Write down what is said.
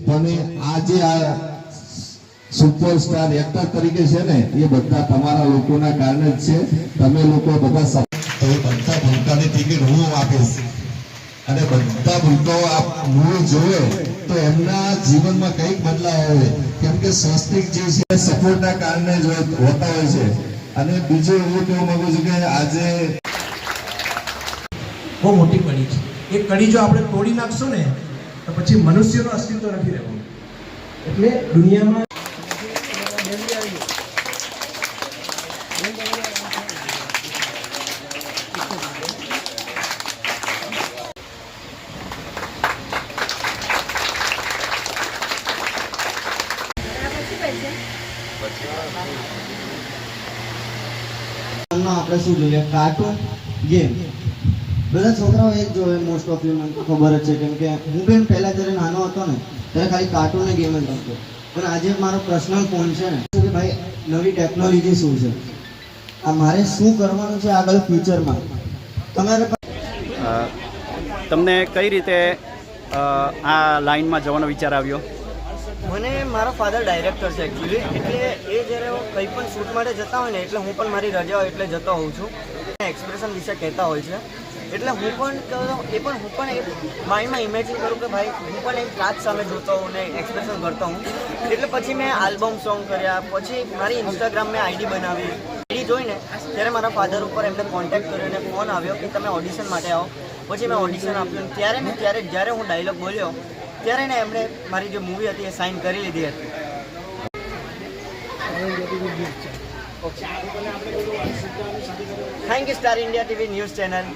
પણ આ જે આ સુપરસ્ટાર એક્ટર તરીકે છે ને એ બધા તમારા લોકોના કારણે જ છે. તમે લોકો બધા તો બધા ભૂલકાની ટિકિટ હું આપીશ અને બધા ભૂલકાઓ આ મૂવી જોવે તો એમના જીવનમાં કંઈક બદલાવ આવે, કેમ કે સ્વસ્તિક જે છે સપોર્ટના કારણે જ હોતા હોય છે. અને બીજું એવું કહેવા માંગુ છું કે આજે બહુ મોટી કડી છે. એ કડી જો આપણે તોડી નાખશું ને તો પછી મનુષ્યનું અસ્તિત્વ નથી રહેવાનું. એટલે દુનિયામાં આપણે શું જોઈએ? Cartoon, game. બધા છોકરાઓ એ જ જોવે મોસ્ટ ઓફ યુ, મને ખબર જ છે. કેમ કે હું બી પહેલા જ્યારે નાનો હતો ને ત્યારે ખાલી કાર્ટૂન ને ગેમ જ રમતો. પણ આજે મારો પર્સનલ ફોન છે ને કે ભાઈ નવી ટેકનોલોજી શું છે, આ મારે શું કરવાનું છે આગળ ફ્યુચરમાં. તમારે તમને કઈ રીતે આ લાઈનમાં જવાનો વિચાર આવ્યો? મને મારો ફાધર ડાયરેક્ટર છે એકચ્યુઅલી, એટલે એ જ્યારે કંઈ પણ શૂટ માટે જતા હોય ને એટલે હું પણ મારી રજા હોય એટલે જતો હોઉં છું. એક્સપ્રેશન વિશે કહેતા હોય છે એટલે હું પણ માઇન્ડમાં ઇમેજિન કરું કે ભાઈ હું પણ એક કાચ સામે જોતો હોઉં ને એક્સપ્રેશન કરતો હું. એટલે પછી મેં આલ્બમ સોંગ કર્યા, પછી મારી ઇન્સ્ટાગ્રામ મેં આઈડી બનાવી. આઈડી જોઈને ત્યારે મારા ફાધર ઉપર એમને કોન્ટેક્ટ કર્યો અને ફોન આવ્યો કે તમે ઓડિશન માટે આવો. પછી મેં ઓડિશન આપ્યું. ત્યારે જ્યારે હું ડાયલોગ બોલ્યો ત્યારે ને એમણે મારી જે મૂવી હતી એ સાઇન કરી લીધી હતી. Thank you star India TV news channel.